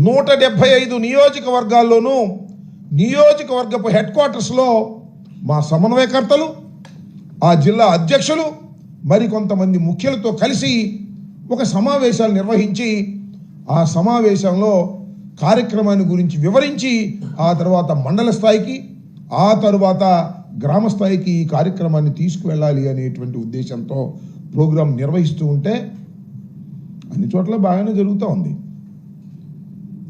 175 నియోజకవర్గాల్లోనూ నియోజకవర్గపు head క్వార్టర్స్లో మా సమన్వయకర్తలు, ఆ జిల్లా అధ్యక్షులు, మరికొంతమంది ముఖ్యులతో కలిసి ఒక సమావేశాలు నిర్వహించి ఆ సమావేశంలో కార్యక్రమాన్ని గురించి వివరించి ఆ తర్వాత మండల స్థాయికి, ఆ తర్వాత గ్రామ స్థాయికి ఈ కార్యక్రమాన్ని తీసుకువెళ్ళాలి అనేటువంటి ఉద్దేశంతో ప్రోగ్రాం నిర్వహిస్తూ ఉంటే అన్ని చోట్ల బాగానే జరుగుతూ ఉంది.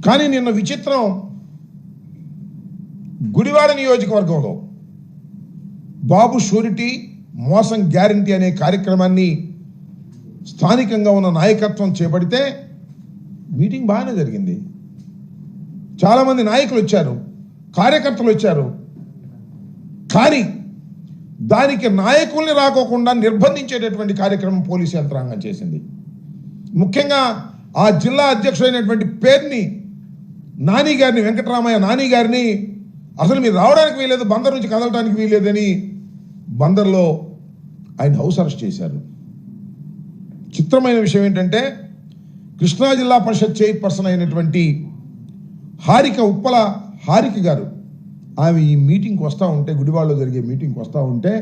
కానీ నిన్న విచిత్రం, గుడివాడ నియోజకవర్గంలో బాబు షూరిటీ మోసం గ్యారంటీ అనే కార్యక్రమాన్ని స్థానికంగా ఉన్న నాయకత్వం చేపడితే మీటింగ్ బాగానే జరిగింది. చాలామంది నాయకులు వచ్చారు, కార్యకర్తలు వచ్చారు. కానీ దానికి నాయకుల్ని రాకోకుండా నిర్బంధించేటటువంటి కార్యక్రమం పోలీసు యంత్రాంగం చేసింది. ముఖ్యంగా ఆ జిల్లా అధ్యక్షుడైనటువంటి పేరుని నాని గారిని, వెంకటరామయ్య నాని గారిని అసలు మీరు రావడానికి వీల్లేదు, బందర్ నుంచి కదలడానికి వీల్లేదని బందర్లో ఆయన హౌస్ అరెస్ట్ చేశారు. చిత్రమైన విషయం ఏంటంటే, కృష్ణా జిల్లా పరిషత్ చైర్పర్సన్ అయినటువంటి హారిక, ఉప్పల హారిక గారు, ఆమె ఈ మీటింగ్కి వస్తూ ఉంటే, గుడివాడలో జరిగే మీటింగ్కి వస్తూ ఉంటే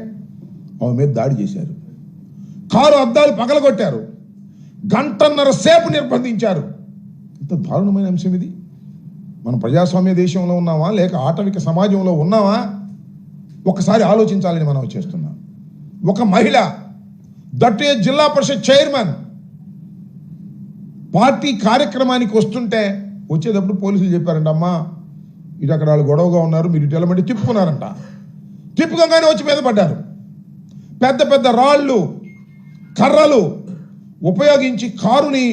ఆమె మీద దాడి చేశారు. కారు అద్దాలు పగలగొట్టారు. గంటన్నర సేపు నిర్బంధించారు. ఇంత దారుణమైన అంశం ఇది. మన ప్రజాస్వామ్య దేశంలో ఉన్నామా లేక ఆటవిక సమాజంలో ఉన్నామా ఒకసారి ఆలోచించాలని మనం చేస్తున్నాం. ఒక మహిళ, దట్టే జిల్లా పరిషత్ చైర్మన్, పార్టీ కార్యక్రమానికి వస్తుంటే వచ్చేటప్పుడు పోలీసులు చెప్పారంట, అమ్మా ఇటు అక్కడ వాళ్ళు గొడవగా ఉన్నారు, మీరు ఇటు వెళ్ళమంటే తిప్పుకున్నారంట. తిప్పుకోగానే వచ్చి మీద పడ్డారు. పెద్ద పెద్ద రాళ్ళు, కర్రలు ఉపయోగించి కారుని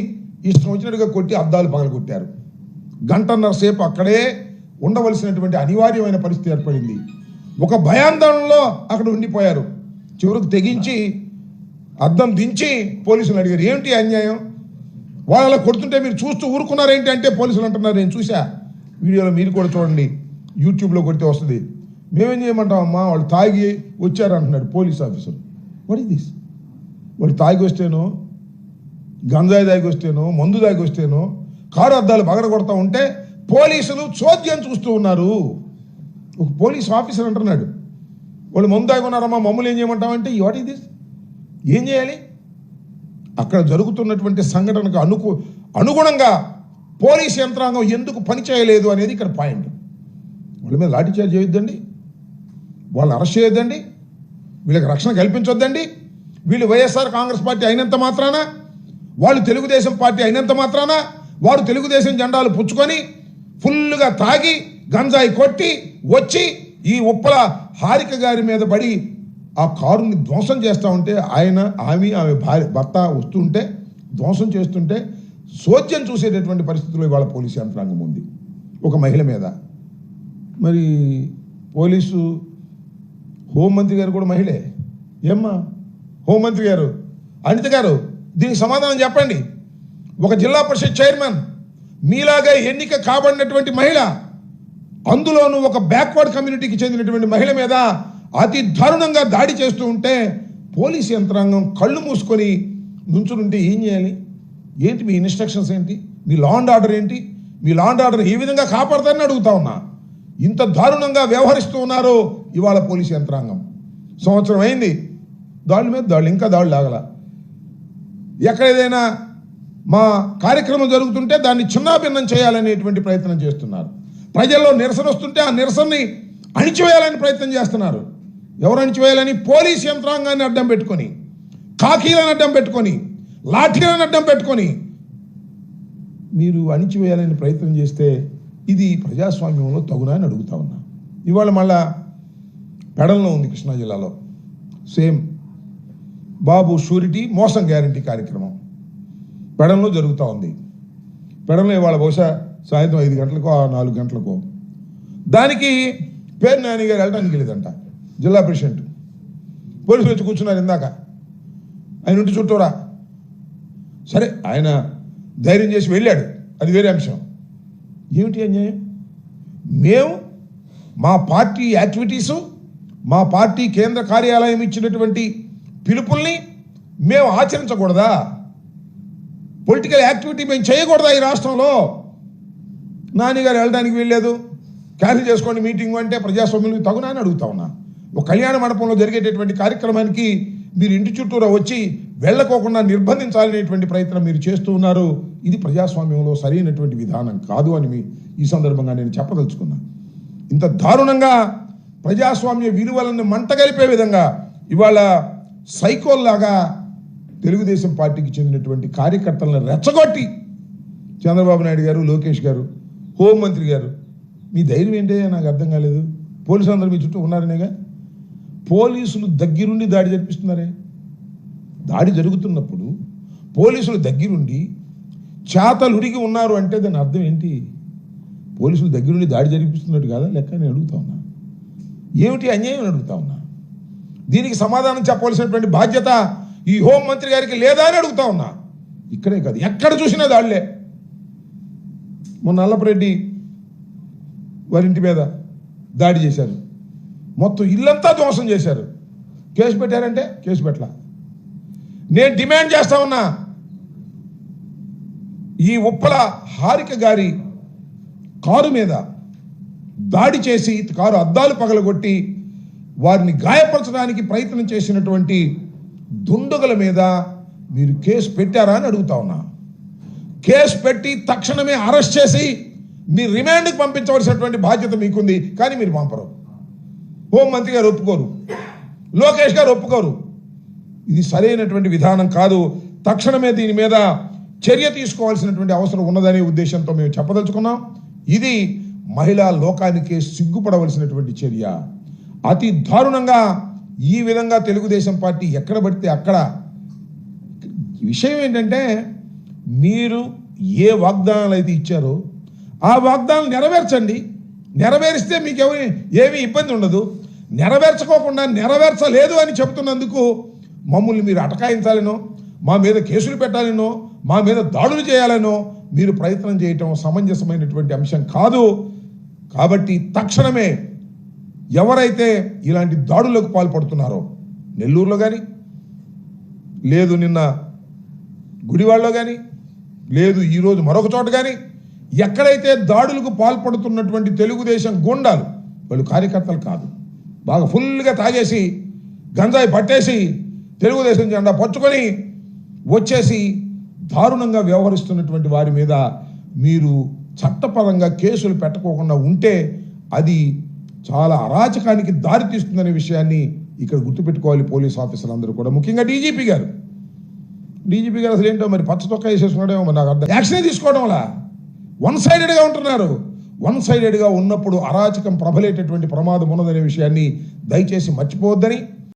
ఇష్టం వచ్చినట్టుగా కొట్టి అద్దాలు పగలగొట్టారు. గంటన్నర సేపు అక్కడే ఉండవలసినటువంటి అనివార్యమైన పరిస్థితి ఏర్పడింది. ఒక భయాందోళనలో అక్కడ ఉండిపోయారు. చివరికి తెగించి అద్దం దించి పోలీసులు అడిగారు, ఏమిటి అన్యాయం, వాళ్ళ కొడుతుంటే మీరు చూస్తూ ఊరుకున్నారేంటి అంటే పోలీసులు అంటున్నారు, నేను చూసా వీడియోలో, మీరు కూడా చూడండి, యూట్యూబ్లో కొడితే వస్తుంది. మేమేం చేయమంటామమ్మా, వాళ్ళు తాగి వచ్చారు అంటున్నాడు police officer. What is this? వాళ్ళు తాగి వస్తేనో, గంజాయి దాగి వస్తేనో, మందు దాగి వస్తేనో కారు అద్దాలు పగలగొడతా ఉంటే పోలీసులు చోద్యం చూస్తూ ఉన్నారు. ఒక పోలీస్ ఆఫీసర్ అంటున్నాడు, వాళ్ళు మందు దాగి ఉన్నారమ్మా, మమ్మల్ని ఏం చేయమంటామంటే వాట్ ఈస్ దిస్? ఏం చేయాలి? అక్కడ జరుగుతున్నటువంటి సంఘటనకు అనుగుణంగా పోలీస్ యంత్రాంగం ఎందుకు పనిచేయలేదు అనేది ఇక్కడ పాయింట్. వాళ్ళ మీద లాఠీచార్జ్ చేయొద్దండి, వాళ్ళని అరెస్ట్ చేయొద్దండి, వీళ్ళకి రక్షణ కల్పించొద్దండి. వీళ్ళు వైఎస్ఆర్ కాంగ్రెస్ పార్టీ అయినంత మాత్రాన, వాళ్ళు తెలుగుదేశం పార్టీ అయినంత మాత్రాన వారు తెలుగుదేశం జెండాలు పుచ్చుకొని ఫుల్గా తాగి గంజాయి కొట్టి వచ్చి ఈ ఉప్పల హారిక గారి మీద పడి ఆ కారుని ధ్వంసం చేస్తూ ఉంటే, ఆమె భర్త వస్తుంటే ధ్వంసం చేస్తుంటే సోద్యం చూసేటటువంటి పరిస్థితుల్లో ఇవాళ పోలీసు యంత్రాంగం ఉంది ఒక మహిళ మీద. మరి పోలీసు హోంమంత్రి గారు కూడా మహిళే. ఏమ్మా హోంమంత్రి గారు, అనిత గారు, దీనికి సమాధానం చెప్పండి. ఒక జిల్లా పరిషత్ చైర్మన్, మీలాగా ఎన్నిక కాబడినటువంటి మహిళ, అందులోనూ ఒక బ్యాక్వర్డ్ కమ్యూనిటీకి చెందినటువంటి మహిళ మీద అతి దారుణంగా దాడి చేస్తూ ఉంటే పోలీసు యంత్రాంగం కళ్ళు మూసుకొని నుంచుంటే ఏం చేయాలి? ఏంటి మీ ఇన్స్ట్రక్షన్స్ ఏంటి? మీ లా అండ్ ఆర్డర్ ఏంటి? మీ లా అండ్ ఆర్డర్ ఏ విధంగా కాపాడతారని అడుగుతా ఉన్నా. ఇంత దారుణంగా వ్యవహరిస్తూ ఉన్నారు ఇవాళ పోలీసు యంత్రాంగం. సంవత్సరం అయింది, దాడుల మీద దాడులు, ఇంకా దాడులు ఆగల. ఎక్కడ ఏదైనా మా కార్యక్రమం జరుగుతుంటే దాన్ని చిన్నాభిన్నం చేయాలనేటువంటి ప్రయత్నం చేస్తున్నారు. ప్రజల్లో నిరసన వస్తుంటే ఆ నిరసనని అణిచివేయాలని ప్రయత్నం చేస్తున్నారు. ఎవరు అణిచివేయాలని? పోలీస్ యంత్రాంగాన్ని అడ్డం పెట్టుకొని, కాకీలను అడ్డం పెట్టుకొని, లాఠీలను అడ్డం పెట్టుకొని మీరు అణిచివేయాలని ప్రయత్నం చేస్తే ఇది ప్రజాస్వామ్యంలో తగునా అని అడుగుతా ఉన్నా. ఇవాళ మళ్ళా పెడల్లో ఉంది, కృష్ణా జిల్లాలో సేమ్ బాబు షూరిటీ మోసం గ్యారంటీ కార్యక్రమం పెడంలో జరుగుతూ ఉంది. పెడంలో ఇవాళ బహుశా సాయంత్రం 5 గంటలకో 4 గంటలకో దానికి పేరు నాని గారు వెళ్ళడానికి వెళ్ళేదంట. జిల్లా ప్రెసిడెంట్ పోలీసులు వచ్చి కూర్చున్నారు ఇందాక, ఆయన ఇంటి చుట్టూరా. సరే ఆయన ధైర్యం చేసి వెళ్ళాడు, అది వేరే అంశం. ఏమిటి అన్యాయం? మేము మా పార్టీ యాక్టివిటీసు, మా పార్టీ కేంద్ర కార్యాలయం ఇచ్చినటువంటి పిలుపుల్ని మేము ఆచరించకూడదా? పొలిటికల్ యాక్టివిటీ మేము చేయకూడదా ఈ రాష్ట్రంలో? నాన్నగారు వెళ్ళడానికి వీల్లేదు, క్యాన్సిల్ చేసుకోండి మీటింగ్ అంటే ప్రజాస్వామ్యం తగునా అని అడుగుతా ఉన్నా. ఒక కళ్యాణ మండపంలో జరిగేటటువంటి కార్యక్రమానికి మీరు ఇంటి చుట్టూరా వచ్చి వెళ్ళకోకుండా నిర్బంధించాలనేటువంటి ప్రయత్నం మీరు చేస్తూ ఉన్నారు. ఇది ప్రజాస్వామ్యంలో సరైనటువంటి విధానం కాదు అని ఈ సందర్భంగా నేను చెప్పదలుచుకున్నా. ఇంత దారుణంగా ప్రజాస్వామ్య విలువలను మంటగలిపే విధంగా ఇవాళ సైకోల్లాగా తెలుగుదేశం పార్టీకి చెందినటువంటి కార్యకర్తలను రెచ్చగొట్టి చంద్రబాబు నాయుడు గారు, లోకేష్ గారు, హోంమంత్రి గారు, మీ ధైర్యం ఏంటో నాకు అర్థం కాలేదు. పోలీసులు అందరూ మీ చుట్టూ ఉన్నారనేగా. పోలీసులు దగ్గరుండి దాడి జరిపిస్తున్నారే. దాడి జరుగుతున్నప్పుడు పోలీసులు దగ్గరుండి చేతలుడిగి ఉన్నారు అంటే దాని అర్థం ఏంటి? పోలీసులు దగ్గరుండి దాడి జరిపిస్తున్నట్టు కాదా లెక్క నేను అడుగుతా ఉన్నా. ఏమిటి అన్యాయం అని అడుగుతా ఉన్నా. దీనికి సమాధానం చెప్పవలసినటువంటి బాధ్యత ఈ హోంమంత్రి గారికి లేదా అని అడుగుతా ఉన్నా. ఇక్కడే కాదు, ఎక్కడ చూసినా దాడులే. మొన్న నల్లపరెడ్డి వారింటి మీద దాడి చేశారు, మొత్తం ఇల్లంతా ధ్వంసం చేశారు. కేసు పెట్టారంటే కేసు పెట్టలా. నేను డిమాండ్ చేస్తా ఉన్నా, ఈ ఉప్పల హారిక గారి కారు మీద దాడి చేసి కారు అద్దాలు పగలగొట్టి వారిని గాయపరచడానికి ప్రయత్నం చేసినటువంటి దుండగుల మీద మీరు కేసు పెట్టారా అని అడుగుతా ఉన్నా. కేసు పెట్టి తక్షణమే అరెస్ట్ చేసి మీ రిమాండ్కి పంపించవలసినటువంటి బాధ్యత మీకుంది, కానీ మీరు పంపరు. హోంమంత్రి గారు ఒప్పుకోరు, లోకేష్ గారు ఒప్పుకోరు. ఇది సరైనటువంటి విధానం కాదు. తక్షణమే దీని మీద చర్య తీసుకోవాల్సినటువంటి అవసరం ఉన్నదనే ఉద్దేశంతో మేము చెప్పదలుచుకున్నాం. ఇది మహిళా లోకానికి సిగ్గుపడవలసినటువంటి చర్య. అతి దారుణంగా ఈ విధంగా తెలుగుదేశం పార్టీ ఎక్కడ పడితే అక్కడ. విషయం ఏంటంటే, మీరు ఏ వాగ్దానాలు అయితే ఇచ్చారో ఆ వాగ్దానాలు నెరవేర్చండి. నెరవేరిస్తే మీకు ఏమీ ఇబ్బంది ఉండదు. నెరవేర్చుకోకుండా నెరవేర్చలేదు అని చెబుతున్నందుకు మమ్మల్ని మీరు అటకాయించాలనో, మా మీద కేసులు పెట్టాలనో, మా మీద దాడులు చేయాలనో మీరు ప్రయత్నం చేయటం సమంజసమైనటువంటి అంశం కాదు. కాబట్టి తక్షణమే ఎవరైతే ఇలాంటి దాడులకు పాల్పడుతున్నారో, నెల్లూరులో కానీ, లేదు నిన్న గుడివాడలో కానీ, లేదు ఈరోజు మరొక చోట కానీ, ఎక్కడైతే దాడులకు పాల్పడుతున్నటువంటి తెలుగుదేశం గుండాలు, వాళ్ళు కార్యకర్తలు కాదు, బాగా ఫుల్గా తాగేసి గంజాయి పట్టేసి తెలుగుదేశం జెండా పట్టుకొని వచ్చేసి దారుణంగా వ్యవహరిస్తున్నటువంటి వారి మీద మీరు చట్టపరంగా కేసులు పెట్టకోకుండా ఉంటే అది చాలా అరాచకానికి దారితీస్తుందనే విషయాన్ని ఇక్కడ గుర్తుపెట్టుకోవాలి పోలీస్ ఆఫీసర్లు అందరూ కూడా. ముఖ్యంగా డీజీపీ గారు అసలు ఏంటో మరి పచ్చ తొక్క వేసేసుకున్నాడేమో మరి నాకు అర్థం. యాక్షన్ తీసుకోవడంలా వన్ సైడెడ్గా ఉంటున్నారు. వన్ సైడెడ్గా ఉన్నప్పుడు అరాచకం ప్రబలేటటువంటి ప్రమాదం ఉన్నదనే విషయాన్ని దయచేసి మర్చిపోవద్దని